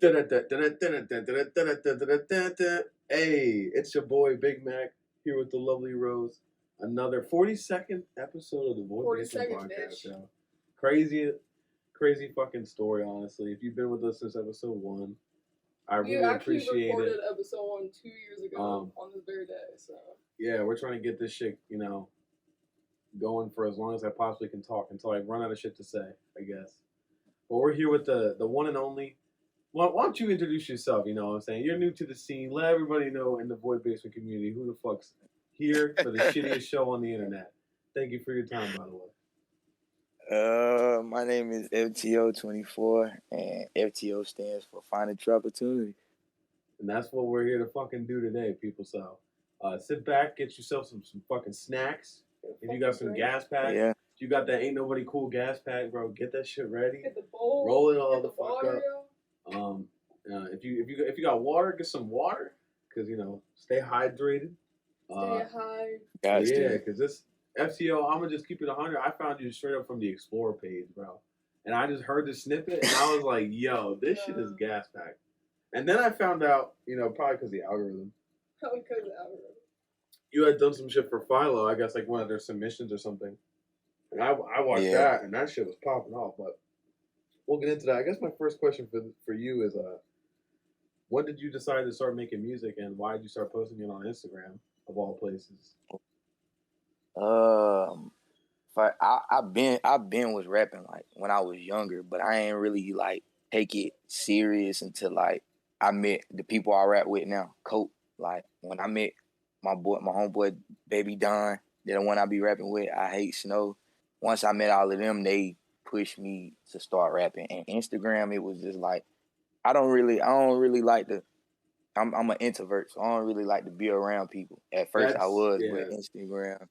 Hey, it's your boy Big Mac here with the lovely Rose. Another 42nd episode of the Voidbasement podcast, yo. Crazy, crazy fucking story, honestly. If you've been with us since episode 1, I really appreciate it. You recorded episode 1 2 years ago on this very day, so. Yeah, we're trying to get this shit, going for as long as I possibly can talk until I run out of shit to say, I guess. But we're here with the one and only. Why don't you introduce yourself? You know what I'm saying? You're new to the scene. Let everybody know in the Void Basement community who the fuck's here for the shittiest show on the internet. Thank you for your time, by the way. My name is FTO 24, and FTO stands for Financial Opportunity. And that's what we're here to fucking do today, people. So sit back, get yourself some fucking snacks. If you got some gas pack, if you got that ain't nobody cool gas pack, bro, get that shit ready. Get the bowl, roll it all the fuck up. If you got water, get some water, cause stay hydrated. Stay high. Yeah, cause this FTO, I'm gonna just keep it 100. I found you straight up from the Explorer page, bro, and I just heard the snippet, and I was like, yo, this shit is gas packed. And then I found out, probably because the algorithm. Probably because the algorithm. You had done some shit for Philo, I guess, like one of their submissions or something. And I watched that, and that shit was popping off. But we'll get into that. I guess my first question for you is, when did you decide to start making music, and why did you start posting it on Instagram, of all places? I've been was rapping like when I was younger, but I ain't really like take it serious until like I met the people I rap with now. Cope, like when I met my homeboy Baby Don, the one I be rapping with, I Hate Snow. Once I met all of them, they pushed me to start rapping. And Instagram, it was just like I don't really like to. I'm an introvert, so I don't really like to be around people. At first, I was, but Instagram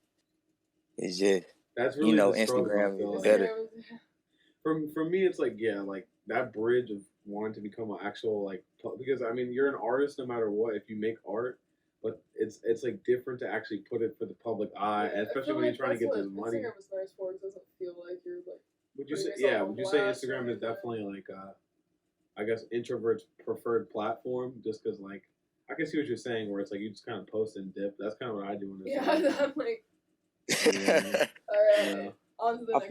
is just that's really Instagram is better. For me, it's like that bridge of wanting to become an actual because I mean you're an artist no matter what if you make art, but it's like different to actually put it for the public eye, especially when you're trying to get the money. Instagram is nice for it doesn't feel like you're like. Would you say Instagram is definitely like I guess introverts' preferred platform, just because I can see what you're saying where it's like you just kind of post and dip. That's kind of what I do in this. I'm like. All right. On to the next.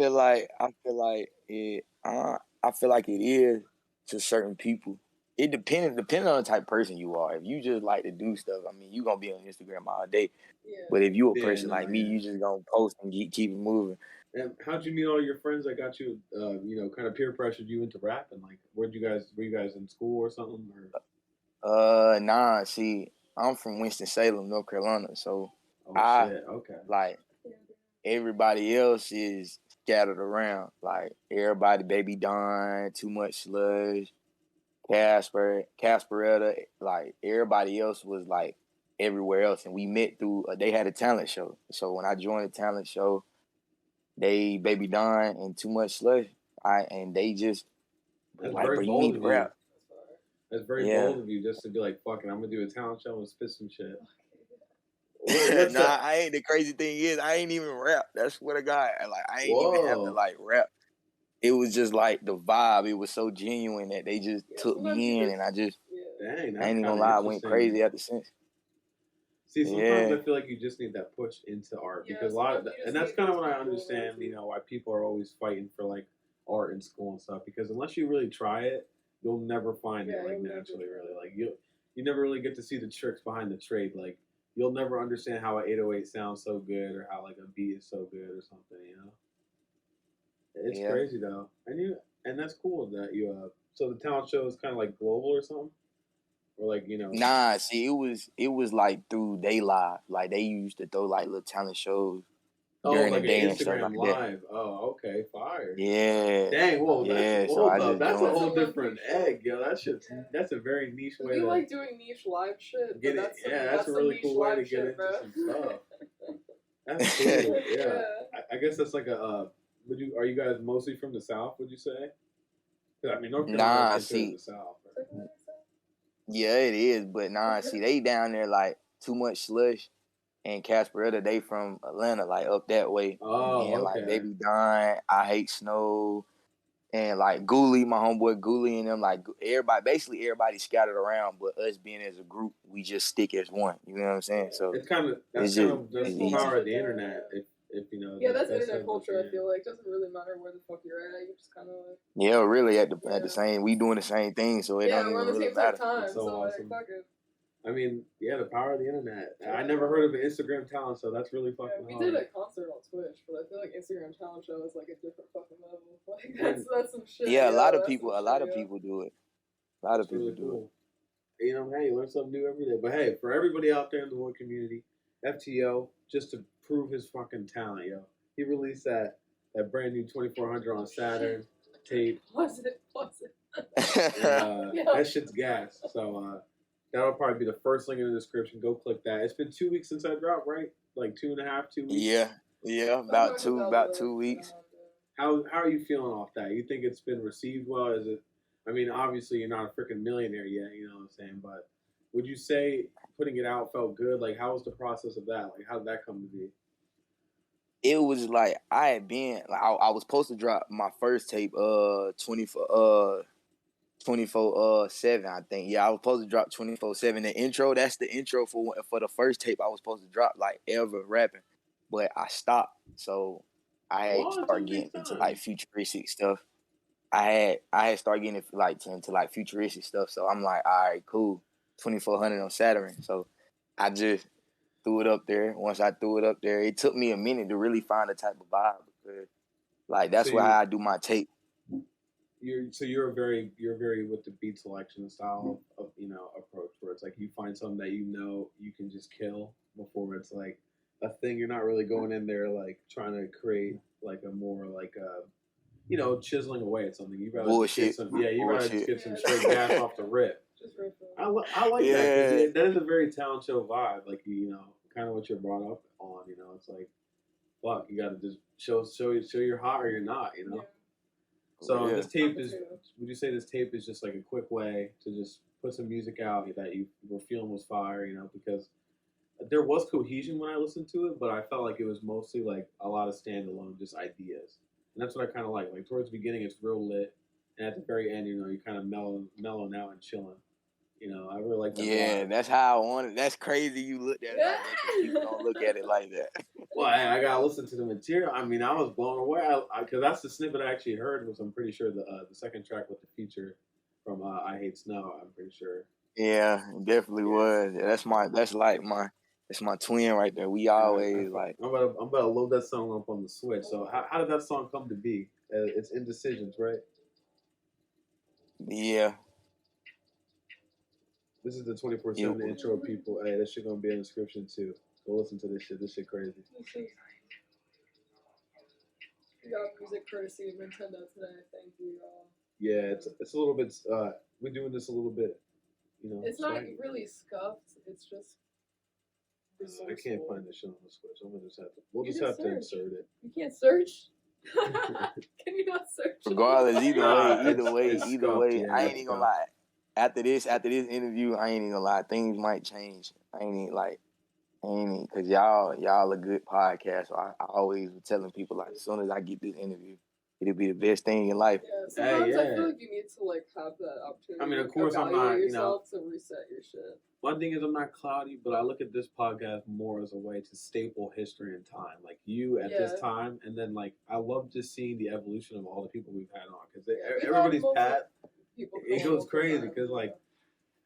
I feel like it is to certain people. It depending on the type of person you are. If you just like to do stuff, I mean, you gonna be on Instagram all day. Yeah. But if you a person like me, you just gonna post and keep it moving. And how'd you meet all your friends that got you, kind of peer pressured you into rapping? Like, were you guys in school or something? Or? Nah. See, I'm from Winston-Salem, North Carolina, so like everybody else is scattered around. Like everybody, Baby Don, Too Much Slush, Casperetta, like everybody else was like everywhere else, and we met through. They had a talent show, so when I joined the talent show, they Baby Don and Too Much Slush, and they just was like, bro, you need to rap. That's very bold of you, just to be like, fucking, I'm gonna do a talent show and spit some shit. I ain't. The crazy thing is, I ain't even rap. That's what I got. Like, I ain't even have to like rap. It was just like the vibe. It was so genuine that they just took me in, and I just I ain't even gonna lie, I went crazy ever since. See, sometimes I feel like you just need that push into art because and that's kind of what I understand. Why people are always fighting for like art in school and stuff, because unless you really try it, you'll never find it naturally. Really, like you never really get to see the tricks behind the trade. Like you'll never understand how an 808 sounds so good, or how like a beat is so good, or something. It's crazy though, and that's cool that you. So the talent show is kind of like global or something, or like Nah, see, it was like through Day Live. Like they used to throw like little talent shows during the day and stuff like Live. That. Oh, okay, fire. Yeah. Dang, whoa, that's a whole different egg, yo. That's a very niche way. You like doing niche live shit. That's a really cool way to get into some stuff. That's cool. Yeah. I guess that's like a. Are you guys mostly from the South? Would you say? I mean, North Carolina is the South. Right? Yeah, it is, but see, they down there like Too Much Slush and Casperetta. They from Atlanta, like up that way. Oh, and like Baby Don, I Hate Snow, And like Ghoulie, my homeboy Ghoulie and them, like everybody scattered around, but us being as a group, we just stick as one. You know what I'm saying? So that's kind of the power of the internet. If you know. Yeah, that's internet culture. I feel like it doesn't really matter where the fuck you're at. You just kind of like. Yeah, really at the same. We doing the same thing, so it don't even really matter. Time, so awesome. Like, fuck it. I mean, yeah, the power of the internet. I never heard of an Instagram talent show. That's really fucking hard. We did a concert on Twitch, but I feel like Instagram talent show is like a different fucking level. Like that's some shit. Yeah, a lot of people do it. A lot of people do it. You know, hey, you learn something new every day. But hey, for everybody out there in the Void community, FTO, just to prove his fucking talent, yo, he released that brand new 2400 on Saturn tape. Was it? And, that shit's gas. So that'll probably be the first link in the description. Go click that. It's been 2 weeks since I dropped, right? Like 2.5, 2 weeks. Yeah, about 2 weeks. How are you feeling off that? You think it's been received well? Is it? I mean, obviously you're not a freaking millionaire yet. You know what I'm saying? But would you say putting it out felt good? Like, how was the process of that? Like, how did that come to be? It was like I was supposed to drop my first tape 24/7, I think. Yeah, I was supposed to drop 24/7. The intro, that's the intro for the first tape I was supposed to drop, like ever rapping. But I stopped. So I had to start getting into like futuristic stuff. I had started getting into like futuristic stuff. So I'm like, all right, cool. 2400 on Saturn. So I just threw it up there. Once I threw it up there, it took me a minute to really find the type of vibe, because like that's how I do my tape. You're very with the beat selection style of approach, where it's like you find something that you can just kill before it's like a thing. You're not really going in there like trying to create like a more like chiseling away at something. You rather bullshit. You rather just get some straight gas off the rip. I like that. That is a very talent show vibe. Like kind of what you're brought up on. It's like, fuck, you got to just show you're hot or you're not. Yeah. So this tape is. Would you say this tape is just like a quick way to just put some music out that you were feeling was fire? Because there was cohesion when I listened to it, but I felt like it was mostly like a lot of standalone, just ideas, and that's what I kind of like. Like towards the beginning, it's real lit, and at the very end, you kind of mellowing out and chilling. I really like that. Yeah, that's how I want it. That's crazy you looked at it like that. People don't look at it like that. Well, I gotta listen to the material. I mean, I was blown away because that's the snippet I actually heard. Was I'm pretty sure the second track with the feature from I Hate Snow. I'm pretty sure. Yeah, it definitely was. That's my twin right there. We always like. I'm about to load that song up on the Switch. So how did that song come to be? It's Indecisions, right? Yeah. This is the 24/7 intro, people. Hey, this shit gonna be in the description too. Go listen to this shit. This shit crazy. We got music courtesy of Nintendo today. Thank you, y'all. Yeah, it's a little bit. We're doing this a little bit. It's not really scuffed. It's just. I can't find this shit on the Switch. I'm gonna just have to. We'll just have to insert it. You can't search. Can you not search? Regardless, either way, yeah, I ain't even gonna lie. After this interview, I ain't even gonna lie. Things might change. I ain't even because y'all a good podcast. So I always was telling people like, as soon as I get this interview, it'll be the best thing in life. Yeah, sometimes I feel like you need to like have that opportunity. I mean, of course, I'm not. To reset your shit. One thing is, I'm not cloudy, but I look at this podcast more as a way to staple history and time. Like you at this time, and then like I love just seeing the evolution of all the people we've had on, because everybody's path. It goes crazy because like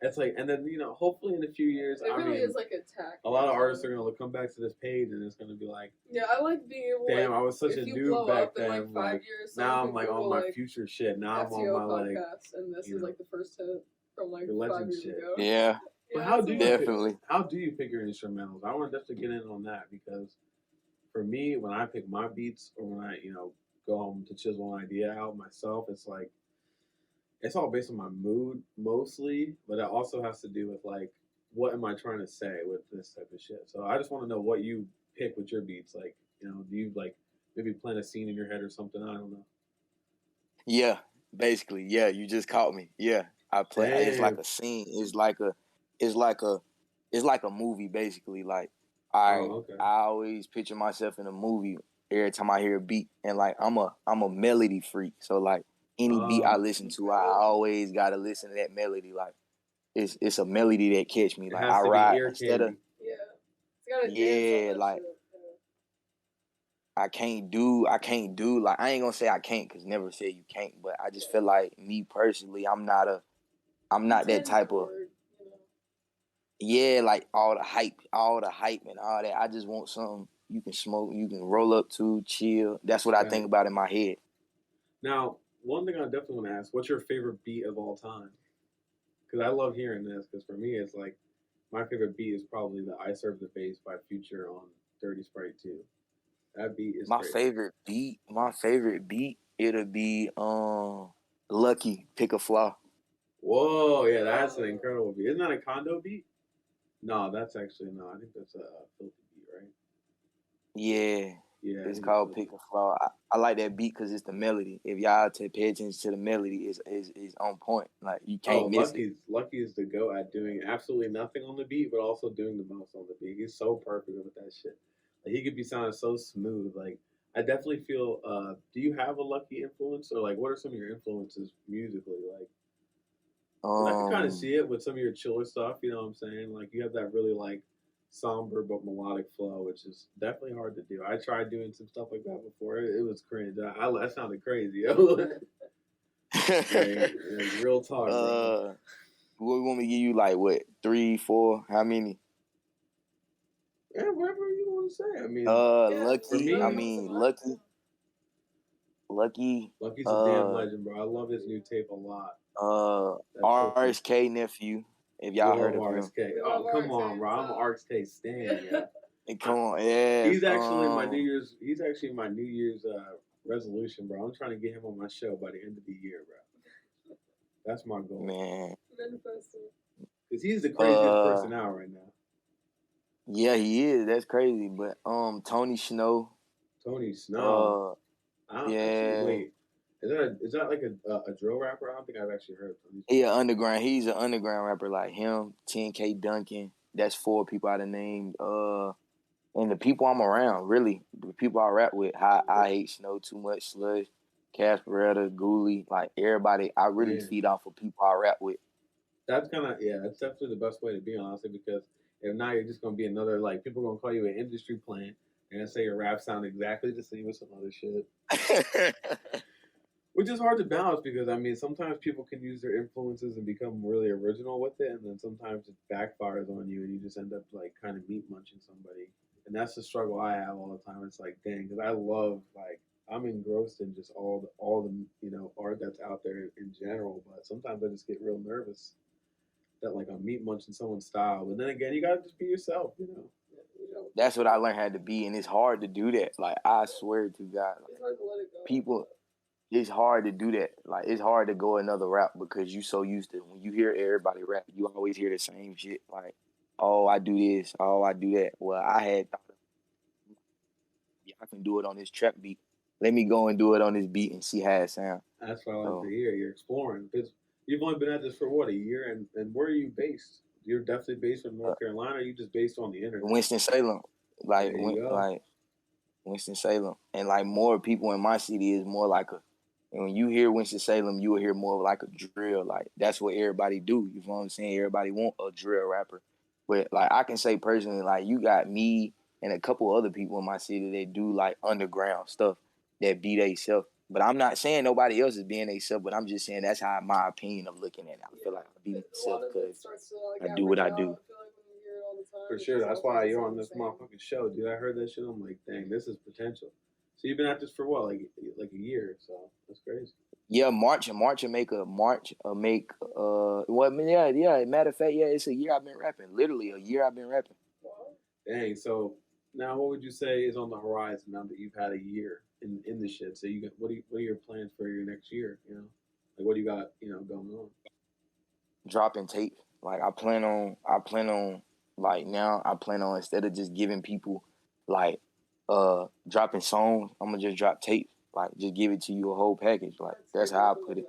it's like, and then hopefully in a few years, it really is like a tack. A lot of artists are gonna come back to this page and it's gonna be like, yeah, I like being able. Damn, I was such a noob back then. In like 5 years, now I'm like on my future shit. Now I'm on my like, and this is like the first hit from like 5 years ago. Yeah. But how do you pick your instrumentals? I want to definitely get in on that, because for me, when I pick my beats or when I go home to chisel an idea out myself, it's like. It's all based on my mood mostly, but it also has to do with like, what am I trying to say with this type of shit? So I just want to know what you pick with your beats. Like, do you like maybe plan a scene in your head or something? I don't know. Yeah, basically. Yeah, you just caught me. Yeah, I play. Damn. It's like a scene. It's like a movie basically. Like I always picture myself in a movie every time I hear a beat, and like I'm a melody freak. So like. any beat I listen to, I always gotta listen to that melody. Like it's a melody that catch me. It Like has I to be ride ear instead of candy. Yeah. It's gotta dance yeah, on that like shit. I can't do like I ain't gonna say I can't because never say you can't, but I just feel like me personally, I'm not that type of yeah, like all the hype and all that. I just want something you can smoke, you can roll up to, chill. That's what I think about in my head. Now, one thing I definitely want to ask: what's your favorite beat of all time? Because I love hearing this. Because for me, it's like my favorite beat is probably the "I Serve the Bass" by Future on Dirty Sprite 2. That beat is My great. favorite beat, it'll be Lucky, Pick a Flaw. Whoa, yeah, that's an incredible beat. Isn't that a Condo beat? No, that's actually no. I think that's a Filthy beat, right? Yeah, Yeah, it's called Pick a Flaw. I like that beat because it's the melody. If y'all pay attention to the melody, is on point. Like you can't miss it. Lucky is the go at doing absolutely nothing on the beat, but also doing the most on the beat. He's so perfect with that shit. Like he could be sounding so smooth. Like I definitely feel. Do you have a Lucky influence, or like what are some of your influences musically? Like I can kind of see it with some of your chiller stuff. You know what I'm saying? Like you have that really like somber but melodic flow, which is definitely hard to do. I tried doing some stuff like that before. It was cringe. That sounded crazy. like real talk, bro. What we want me to give you? Like what? 3, 4? How many? Yeah, whatever you want to say. I mean, Lucky. me, I mean, Lucky. Lucky's a damn legend, bro. I love his new tape a lot. RSK nephew. If y'all heard of him. RSK. Oh, come on, bro. I'm an RSK stan. Yeah. And come on, yeah. He's actually my New Year's. He's actually my New Year's resolution, bro. I'm trying to get him on my show by the end of the year, bro. That's my goal, man. Because he's the craziest person out right now. Yeah, he is. That's crazy. But Tony Snow. Actually, wait. Is that like a drill rapper? I don't think I've actually heard of him. Yeah, underground. He's an underground rapper like him. 10K Duncan. That's 4 people I done named. And the people I'm around, really, the people I rap with, I Hate Snow Too Much, Slush, Casperetta, Ghoulie, like everybody. I really feed off of people I rap with. That's that's definitely the best way to be, honestly, because if not, you're just gonna be another like people are gonna call you an industry plant and say your rap sound exactly the same as some other shit. Which is hard to balance because I mean sometimes people can use their influences and become really original with it, and then sometimes it backfires on you and you just end up like kind of meat munching somebody. And that's the struggle I have all the time. It's like, dang, because I love like I'm engrossed in just all the art that's out there in general, but sometimes I just get real nervous that like I'm meat munching someone's style. But then again, you gotta just be yourself, you know. That's what I learned how to be, and it's hard to do that. Like I swear to God, like, people, it's hard to do that. Like it's hard to go another route because you so used to when you hear everybody rap, you always hear the same shit. Like, oh, I do this, oh, I do that. Well, I had thought, yeah, I can do it on this trap beat. Let me go and do it on this beat and see how it sounds. That's what I like to hear. You're exploring because you've only been at this for what, a year, and where are you based? You're definitely based in North Carolina. Or are you just based on the internet? Winston-Salem, like Winston-Salem, and like more people in my city is more like a. And when you hear Winston-Salem, you will hear more of like a drill. Like that's what everybody do. You know what I'm saying? Everybody want a drill rapper, but like I can say personally, like you got me and a couple other people in my city that do like underground stuff that be they self. But I'm not saying nobody else is being they self. But I'm just saying that's how my opinion of looking at it. I feel like I be myself because I do what I do. For sure. That's why you're on this motherfucking show, dude. I heard that shit. I'm like, dang, this is potential. So you've been at this for what, like a year? So that's crazy. Yeah, March will make. Well, yeah. Matter of fact, yeah, it's a year I've been rapping. Literally a year I've been rapping. Dang. So now, what would you say is on the horizon now that you've had a year in the shit? So you got what are your plans for your next year? You know, like what do you got going on? Dropping tape. Like I plan on like now I plan on instead of just giving people like dropping songs, I'm gonna just drop tapes. Like just give it to you a whole package. Like that's how I put it.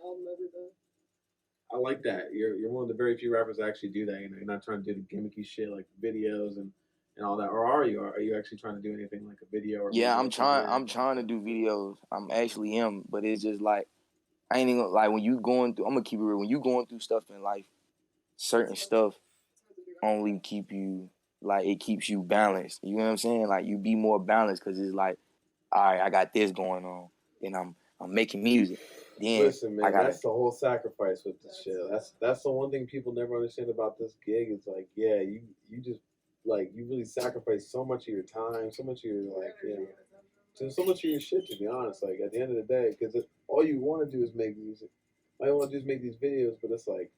I like that. You're one of the very few rappers that actually do that. You know, you're not trying to do the gimmicky shit like videos and all that. Or are you? Are you actually trying to do anything like a video? Or yeah, I'm trying to do videos. I'm actually but it's just like I ain't even like when you going through. I'm gonna keep it real. When you going through stuff in life, certain stuff only keep you like it keeps you balanced. You know what I'm saying? Like you be more balanced because it's like, all right, I got this going on, and I'm making music. Then Listen, man, that's the whole sacrifice with this shit. That's the one thing people never understand about this gig. It's like, yeah, you just like you really sacrifice so much of your time, so much of your like, so much of your shit. To be honest, like at the end of the day, because all you want to do is make music. All you want to do is make these videos, but it's like,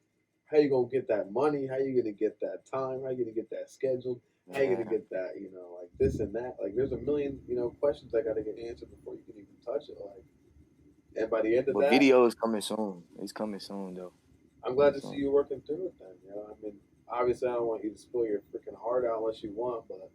how you gonna get that money? How you gonna get that time? How you gonna get that scheduled? How you gonna get that? Like this and that. Like there's a million, questions that gotta get answered before you can even touch it. Like. And by the end of that, video is coming soon. It's coming soon, though. I'm glad to see you working through it. Then, I mean, obviously, I don't want you to spill your freaking heart out unless you want, but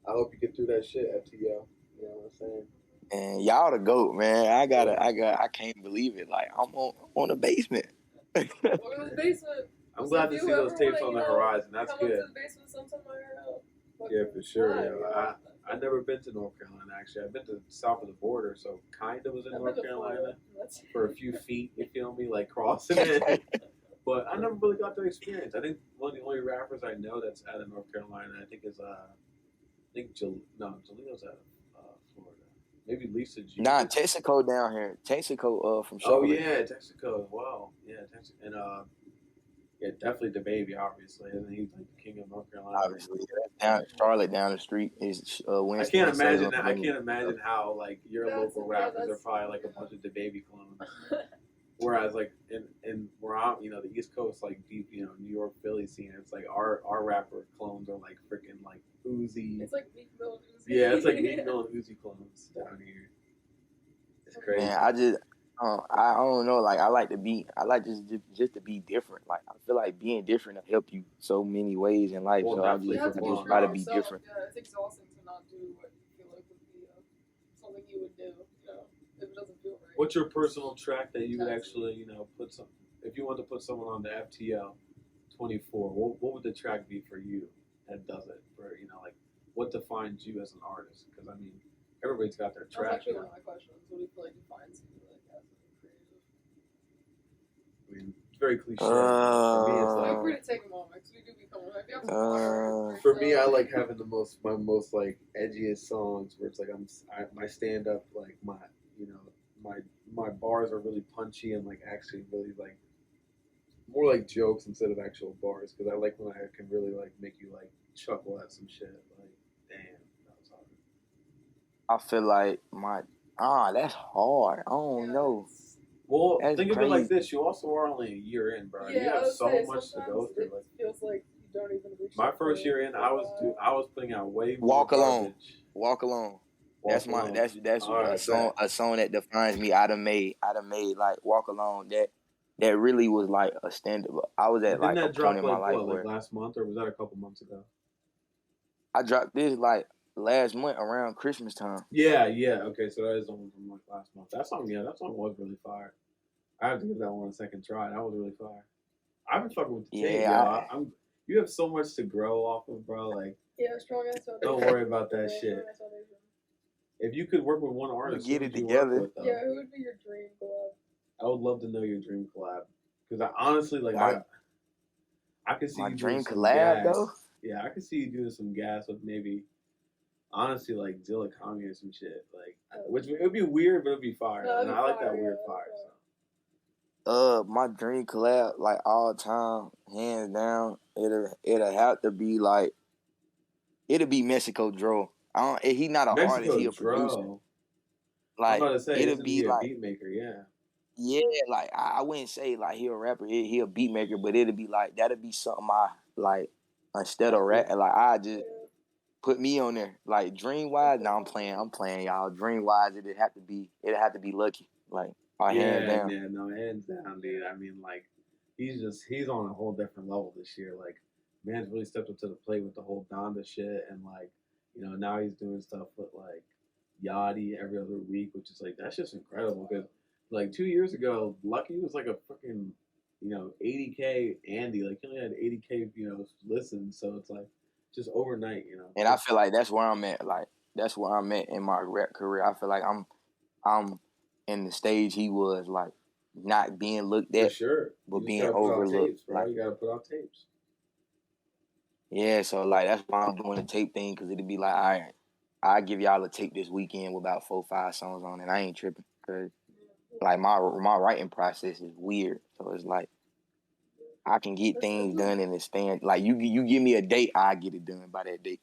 I hope you get through that shit, FTO. You know what I'm saying? Man, y'all the GOAT, man. I can't believe it. Like I'm on the basement. Welcome to the basement. I'm glad to see those tapes on the horizon. That's good. Come to the basement sometime. Yeah, for sure. I've never been to North Carolina, actually. I've been to south of the border, so kind of was in North Carolina for a few feet, you feel me, like crossing it. But I never really got that experience. I think one of the only rappers I know that's out of North Carolina, I think is, Jalil's out of Florida. Maybe Lisa G. Nah, Texaco down here. Texaco from Charlotte. Oh, yeah, Texaco as well. Yeah, Texaco. And, yeah, definitely the baby, obviously. And he's like the king of North Carolina. Obviously, down Charlotte down the street is I Winston. can't imagine that. I can't imagine how like your local rappers are probably like a bunch of the baby clones. Whereas like in where I'm, the East Coast, like deep, New York, Philly scene, it's like our rapper clones are like freaking like Uzi. It's like Meek Mill and Uzi. Yeah, it's like Meek Mill and Uzi clones down here. It's crazy. Man, I don't know. Like I like just to be different. Like I feel like being different will help you so many ways in life. Well, so I just try to be different. Yeah, it's exhausting to not do what you feel like would be something you would do. If it doesn't feel right. What's your personal track that you would actually, put some? If you want to put someone on the FTO 24, what would the track be for you that does it? For like what defines you as an artist? Because I mean, everybody's got their track. That's actually one of my questions. What do you feel like defines you? I mean, it's very cliche. For me, it's like, free to take a moment because we do become for me, I like having my most like edgiest songs where it's like my stand up, like my bars are really punchy and like actually really like more like jokes instead of actual bars, because I like when I can really like make you like chuckle at some shit. Like, damn, that was hard. I feel like that's hard. I don't know. Well, That's think crazy. of it like this: you also are only a year in, bro. Yeah, you have so much to go through. It feels like you don't even reach. My first year in, I was putting out way more. Walk alone. Garbage. Walk alone. That's Right, a song that defines me. I'd have made like Walk Alone. That really was like a stand up. I was at like a point in my life where last month, or was that a couple months ago? I dropped this like last month around Christmas time. Yeah. Okay, so that is the one from like last month. That song was really fire. I have to give that one a second try. That was really fire. I've been fucking with the tape, yo. You have so much to grow off of, bro. Like, strong ass foundation. Don't worry about that shit. If you could work with one artist, get it together. Who would be your dream collab? I would love to know your dream collab, because I honestly like I could see my you dream doing some collab gas. though. Yeah, I could see you doing some gas with maybe, honestly, like Zilla Kami or some shit. Like, which it would be weird, but it'd be fire. And I like that weird fire. So. My dream collab, like all time, hands down, it'll have to be like, it'll be Mexico Dro. He not an artist, he a producer. Like, I'm about to say, it'll be like a beat maker, yeah. Yeah, like I wouldn't say like he a rapper, he a beat maker, but it'll be like that'll be something I like instead of rap. Like I just put me on there. Like dream wise, now I'm playing y'all. Dream wise, it'd have to be Lucky. Like hands down. Yeah, no, hands down, dude. I mean, like he's on a whole different level this year. Like, man's really stepped up to the plate with the whole Donda shit, and like, now he's doing stuff with like Yachty every other week, which is like that's just incredible. Because like 2 years ago, Lucky was like a freaking 80K Andy. Like he only had 80K listens, so it's like just overnight, And I feel like that's where I'm at. Like that's where I'm at in my rap career. I feel like I'm in the stage he was. Like not being looked For at, sure. but You just being gotta put out overlooked. tapes, bro. Like, You gotta put out tapes. yeah, so like that's why I'm doing the tape thing, because it'd be like, all right, I give y'all a tape this weekend with about 4-5 songs on it. I ain't tripping, because like my writing process is weird. So it's like I can get things done in a span. Like you give me a date, I get it done by that date.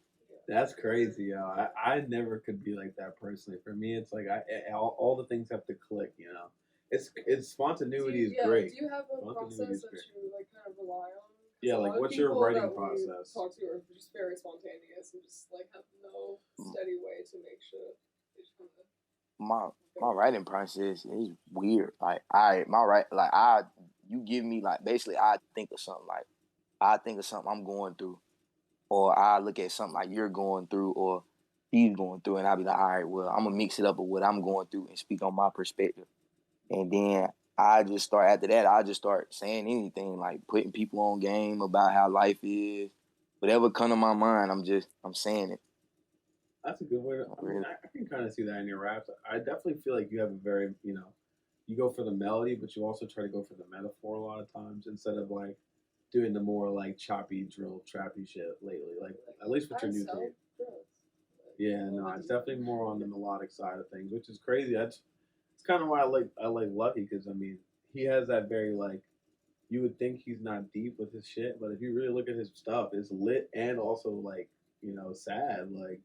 That's crazy, yo. I never could be like that personally. For me, it's like all the things have to click. You know, it's spontaneity is great. Do you have a Spontaneity process is that great. you like kind of rely on? Yeah, A like lot of what's your people writing that we process? talk to are just very spontaneous and just like have no steady way to make sure they just kind of My writing process is weird. Like you give me like basically I think of something I'm going through, or I look at something like you're going through or he's going through, and I'll be like, all right, well, I'm gonna mix it up with what I'm going through and speak on my perspective. And then I just start saying anything, like putting people on game about how life is. Whatever come to my mind, I'm saying it. That's a good way to. I mean, I can kind of see that in your raps. I definitely feel like you have a very, you go for the melody, but you also try to go for the metaphor a lot of times instead of like doing the more like choppy drill trappy shit lately. Like at least with your new tape. Yeah, no, it's definitely more on the melodic side of things, which is crazy. It's kind of why I like Lucky, because I mean he has that very like, you would think he's not deep with his shit, but if you really look at his stuff, it's lit and also like sad, like,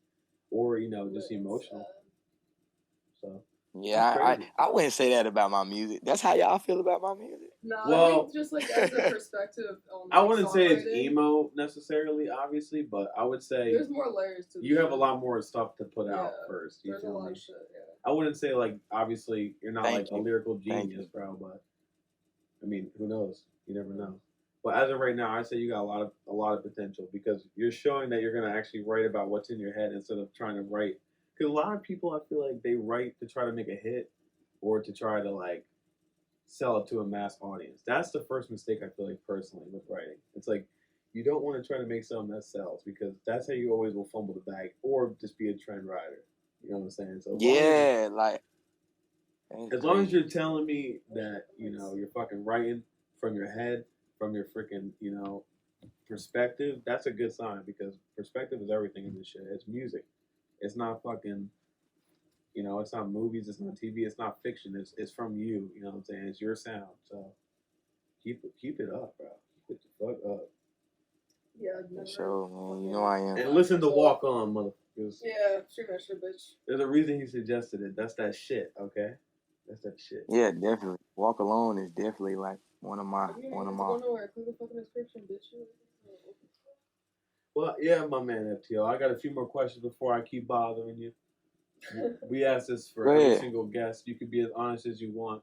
or just emotional. So Yeah, I wouldn't say that about my music. That's how y'all feel about my music? No, well, I think just like as a perspective on I wouldn't say it's emo necessarily, obviously, but I would say there's more layers to you have a lot more stuff to put out first. There's a lot of shit, I wouldn't say like obviously you're not Thank like you. a lyrical genius, bro, but I mean, who knows? You never know. But as of right now, I say you got a lot of potential, because you're showing that you're gonna actually write about what's in your head instead of trying to write. Because a lot of people, I feel like they write to try to make a hit or to try to like sell it to a mass audience. That's the first mistake I feel like personally with writing. It's like you don't want to try to make something that sells, because that's how you always will fumble the bag or just be a trend rider. You know what I'm saying? So as long as you're telling me that you're fucking writing from your head, from your freaking perspective, that's a good sign, because perspective is everything in this shit. It's music. It's not fucking. It's not movies. It's not TV. It's not fiction. It's from you. You know what I'm saying? It's your sound. So keep it up, bro. Keep it the fuck up. Yeah, so man, you know I am. And listen to Walk On, motherfuckers. Yeah, stream that shit, bitch. There's a reason he suggested it. That's that shit, okay? That's that shit. Yeah, definitely. Walk Alone is definitely like one of my. Go nowhere. Click the fucking description, bitch. Well, yeah, my man FTO. I got a few more questions before I keep bothering you. We ask this for every single guest. You can be as honest as you want.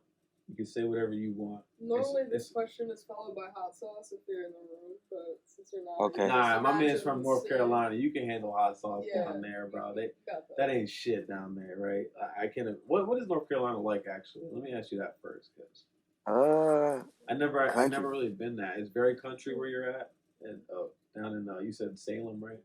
You can say whatever you want. Normally, this question is followed by hot sauce if you're in the room, but since you're not, okay. Nah, my man's from North Carolina. You can handle hot sauce down there, bro. That ain't shit down there, right? I can't. What is North Carolina like, actually? Let me ask you that first, because I never really been that. It's very country where you're at, and down in you said Salem, right?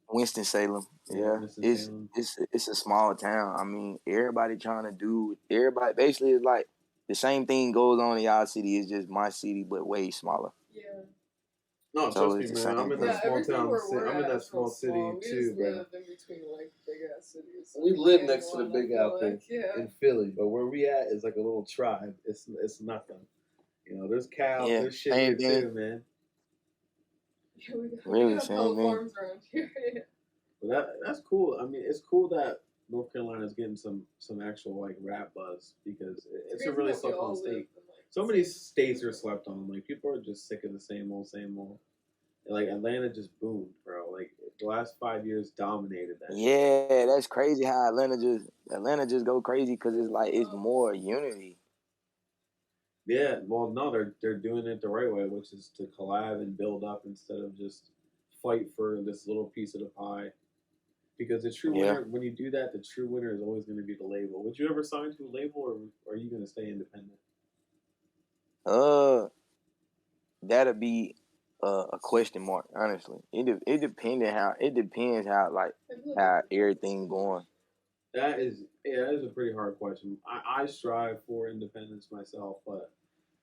Winston-Salem. Yeah. It's a small town. I mean, everybody basically is like the same thing goes on in y'all city. It's just my city, but way smaller. Yeah. No, trust me, man. I'm in that small town. I'm in that small city too, bro. Live in between like big ass cities. We live next to the big outfit in Philly, but where we at is like a little tribe. It's nothing. There's cows, there's shit here too, man. Really, same thing. But that's cool. I mean, it's cool that North Carolina is getting some actual like rap buzz, because it's a really slept on state. So many states are slept on. Like people are just sick of the same old, same old. And, like Atlanta just boomed, bro. Like the last 5 years dominated that. Yeah, that's crazy how Atlanta just go crazy, because it's like it's more unity. Yeah, well, no, they're doing it the right way, which is to collab and build up instead of just fight for this little piece of the pie. Because the true winner, when you do that, the true winner is always going to be the label. Would you ever sign to a label, or are you going to stay independent? That'll be a question mark. Honestly, it depends how like how everything going. That is a pretty hard question. I strive for independence myself, but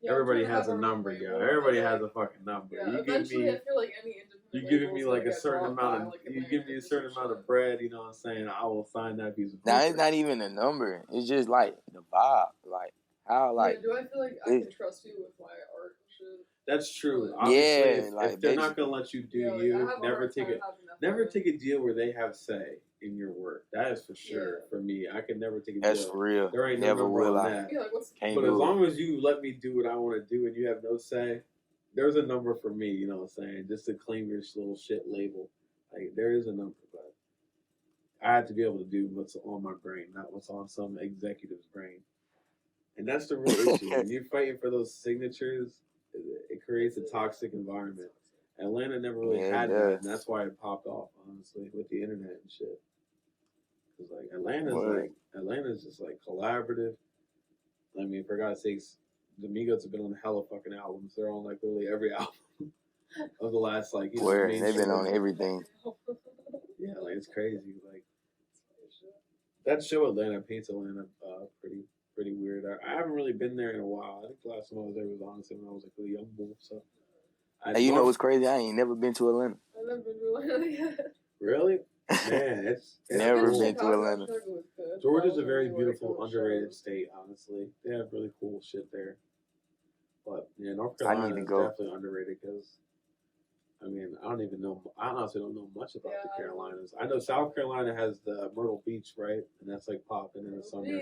everybody has a number, yo. Everybody has a fucking number. Yeah, You give eventually, me, I feel like any independent you giving label me is like gonna a get certain dropped amount by, of, like, you Atlantic give me a and certain some amount of shit. bread. You know what I'm saying? I will sign that piece of paper. Now it's not even a number. It's just like the vibe, like how like. Yeah, do I feel like I can trust you with my art and shit? That's true. Like, Obviously, Yeah, if like they're not basically. gonna let you do yeah, like, I you, have a never hard take time it. having that Never vibe. take a deal where they have say in your work. That is for sure. Yeah. For me, I could never take a That's deal. for real. There ain't no Never number will on I. that. Yeah, like, what's Can't But do as it. long as you let me do what I want to do and you have no say, there's a number for me. You know what I'm saying? Just to claim your little shit label. Like there is a number, but I have to be able to do what's on my brain, not what's on some executive's brain. And that's the real issue. When you're fighting for those signatures, it creates a toxic environment. Atlanta never really Yeah, it had that, does. and that's why it popped off, honestly, with the internet and shit. Cause like Word. Atlanta's just like collaborative. I mean, for God's sakes, the Migos have been on hella fucking albums. They're on like literally every album of the last like Word. They've been mainstream. on everything. Yeah, like it's crazy. Like that show Atlanta paints Atlanta pretty weird. I haven't really been there in a while. I think the last time I was there was honestly when I was like a young bull. So, Hey, you know what's crazy? I ain't never been to Atlanta. I've never been to Atlanta yet. Really? Man, it's Never cool. been to Atlanta. Georgia's a very beautiful, underrated state. Honestly, they have really cool shit there. But yeah, North I need Carolina to is go. definitely underrated because I mean I don't even know. I honestly don't know much about the Carolinas. I know South Carolina has the Myrtle Beach, right, and that's like popping in the summer.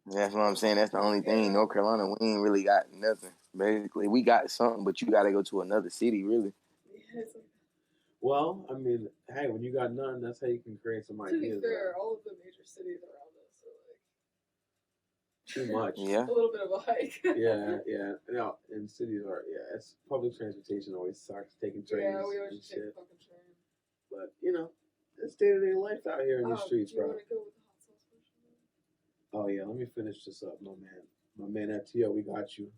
That's what I'm saying. That's the only thing. North Carolina, we ain't really got nothing. Basically, we got something, but you got to go to another city, really. Well, I mean, hey, when you got none, that's how you can create some ideas. To be fair, all of the major cities around us are like too much. Yeah. a little bit of a hike. yeah. No, and cities are it's public transportation always sucks. Taking trains. Yeah, we always and take shit. fucking train. But you know, it's day-to-day life out here in these streets, do you bro. want to go with the hot sauce question? Oh yeah, let me finish this up, my man FTO, we got you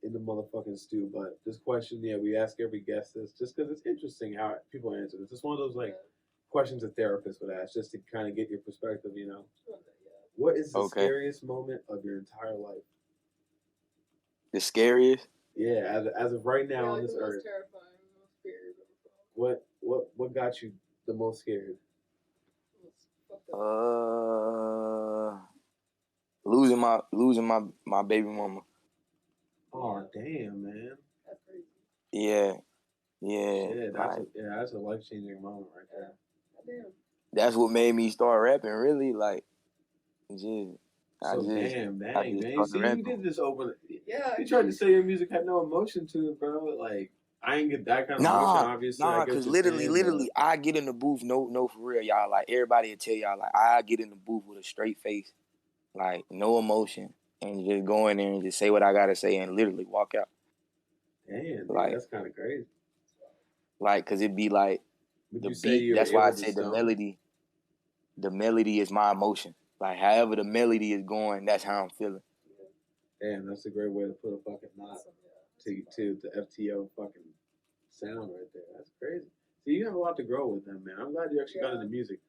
in the motherfucking stew. But this question, yeah, we ask every guest this just because it's interesting how people answer this. It's one of those like questions a therapist would ask just to kind of get your perspective, you know. What is the scariest moment of your entire life? The scariest? Yeah, as of right now on this the earth. Most terrifying, most scary. What got you the most scared? Losing my baby mama. Oh damn, man. That's crazy. Yeah. Yeah, that's a life changing moment right there. Damn. That's what made me start rapping. Really, like, damn, man. You see, you did this open. Yeah. You tried to say your music had no emotion to it, bro. Like, I ain't get that kind of emotion, obviously. Nah, because literally, I get in the booth, no, for real, y'all. Like, everybody will tell y'all, like, I get in the booth with a straight face, like, no emotion, and just go in there and just say what I gotta say and literally walk out. Damn, like, that's kind of crazy. Like, because it'd be like, the beat, that's why I said the melody is my emotion. Like, however the melody is going, that's how I'm feeling. Damn, that's a great way to put a fucking knot to the FTO fucking sound right there. That's crazy. See, you have a lot to grow with them, man. I'm glad you actually got into music.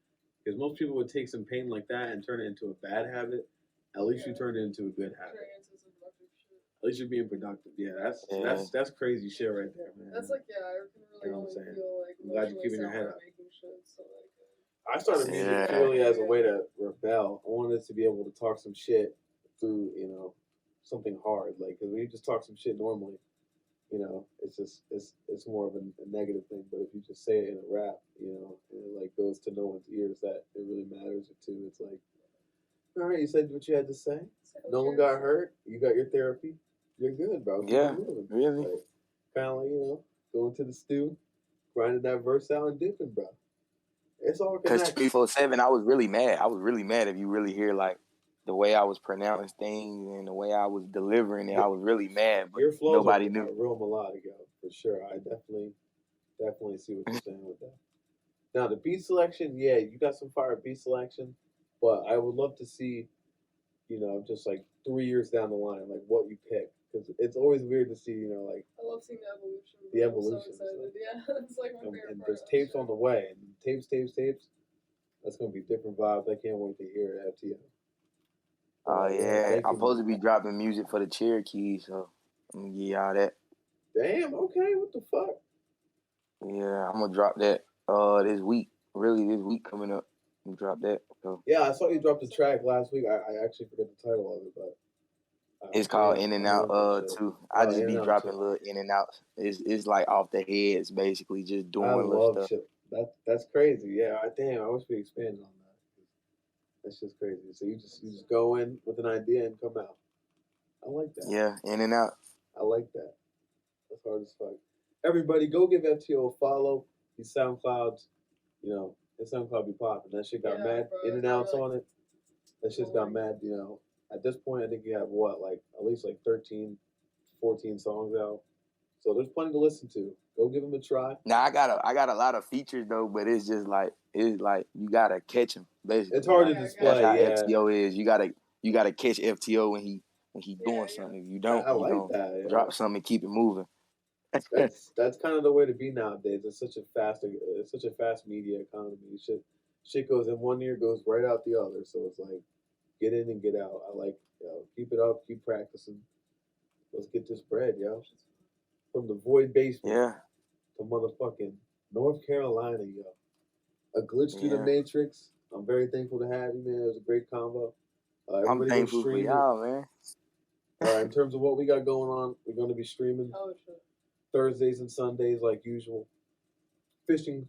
Because most people would take some pain like that and turn it into a bad habit. At least you turned it into a good habit. At least you're being productive. Yeah, that's crazy shit right there, man. That's like, I can really only feel like I'm glad you're keeping your head up. Shit, so like, I started music purely as a way to rebel. I wanted to be able to talk some shit through, you know, something hard. Like, because when you just talk some shit normally, you know, it's just it's more of a negative thing. But if you just say it in a rap, you know, and it like goes to no one's ears that it really matters to, it's like, all right, you said what you had to say. No one got hurt. You got your therapy. You're good, bro. Keep it moving. Really. Like, kind of like, you know, going to the stew, grinding that verse out and dipping, bro. It's all connected. Because 24/7, I was really mad. I was really mad if you really hear like the way I was pronouncing things and the way I was delivering it. I was really mad, but your flows nobody are knew. Real melodic, yo, for sure. I definitely see what you're saying with that. Now the beat selection, yeah, you got some fire beat selection, but I would love to see, you know, just like 3 years down the line, like what you pick, because it's always weird to see, you know, like I love seeing the evolution. The evolution. I'm so excited. Yeah, it's like my favorite and part. there's tapes on the way, and tapes. That's gonna be different vibes. I can't wait to hear it at FTO. Oh yeah, thank I'm you, supposed to man. be dropping music for the Cherokee, so I'm gonna give y'all that. Damn. Okay. What the fuck? Yeah, I'm gonna drop that this week. Really, this week coming up, I'm gonna drop that. So Yeah, I saw you drop the track last week. I actually forget the title of it, but it's called damn, In and I Out love that shit. too. I just In be and Out dropping too. little in and outs. It's like off the heads, basically, just I doing little love stuff. shit. That's crazy. Yeah, damn. I wish we expanded on that. That's just crazy. So you just go in with an idea and come out. I like that. Yeah, In and Out. I like that. That's hard as fuck. Everybody, go give FTO a follow. These SoundClouds, his SoundCloud be popping. That shit got mad in and outs on it. That shit's got mad. At this point, I think you have at least 13, 14 songs out. So there's plenty to listen to. Go give them a try. Now I got a lot of features though, but it's like you gotta catch him. Basically, It's hard to that's display. how Yeah, FTO is. You gotta catch FTO when he doing something. If you don't, I he like gonna that. Yeah. drop something and keep it moving. That's kind of the way to be nowadays. It's such a fast media economy. Shit goes in one ear, goes right out the other. So it's like get in and get out. I like keep it up, keep practicing. Let's get this bread, yo. From the Void Basement Yeah. to motherfucking North Carolina, yo. A glitch through the Matrix. I'm very thankful to have you, man. It was a great combo. I'm thankful for y'all, man. All right, in terms of what we got going on, we're going to be streaming Thursdays and Sundays like usual. Fishing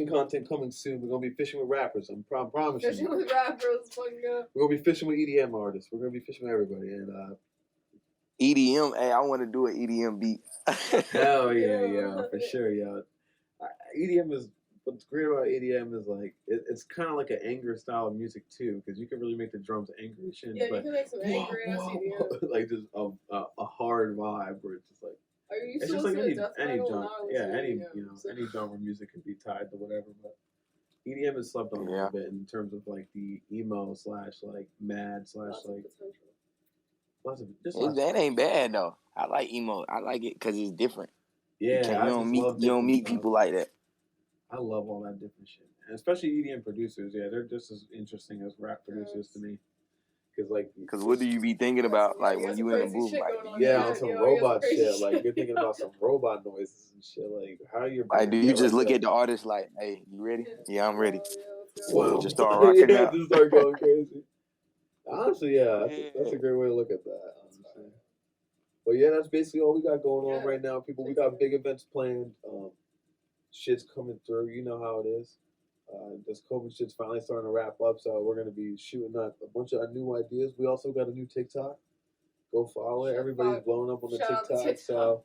content coming soon. We're going to be fishing with rappers. I'm promising. Fishing with rappers, fucking good. We're going to be fishing with EDM artists. We're going to be fishing with everybody. And EDM, hey, I want to do an EDM beat. Hell yeah, for sure, yeah. EDM is, what's great about EDM is like, it's kind of like an anger style of music too, because you can really make the drums angry and shit. Yeah, you can make some angry ass EDM. Like just a hard vibe where it's just like, it's just like any genre, any genre music can be tied to whatever, but EDM is slept on a little bit in terms of like the emo / like mad / like that ain't bad though. I like emo. I like it because it's different. Yeah, you don't meet people like that. I love all that different shit, and especially EDM producers. Yeah, they're just as interesting as rap producers to me. Because what do you be thinking about like when you in the booth? Like, on some robot shit. Like you're thinking about some robot noises and shit. Like how you're. Like, do you just look at the artist like, hey, you ready? Yeah, I'm ready. Whoa. Just start rocking out. Just start going crazy. Honestly, yeah, that's a great way to look at that. Honestly. But yeah, that's basically all we got going on right now, people. We got big events planned. Shit's coming through. You know how it is. This COVID shit's finally starting to wrap up, so we're gonna be shooting out a bunch of new ideas. We also got a new TikTok. Go follow it. Everybody's blowing up on the TikTok, so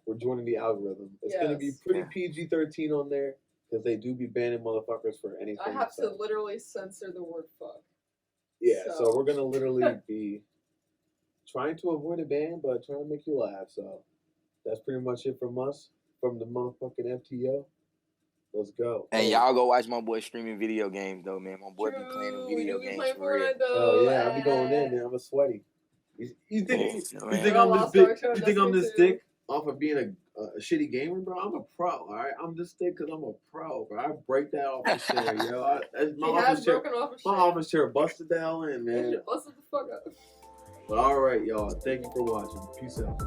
we're joining the algorithm. It's gonna be pretty PG-13 on there because they do be banning motherfuckers for anything. I have to literally censor the word fuck. Yeah, so we're gonna literally be trying to avoid a ban, but trying to make you laugh. So that's pretty much it from us, from the motherfucking FTO. Let's go. And y'all go watch my boy streaming video games though, man. My boy be playing the video games for real. Oh yeah, I be going in, man. I'm a sweaty. You think I'm this dick off of being a shitty gamer, bro? I'm a pro, all right? I'm this dick because I'm a pro, bro. I break that off the chair, yo. My office chair busted the hell in, man. Busted the fuck up. All right, y'all. Thank you for watching. Peace out.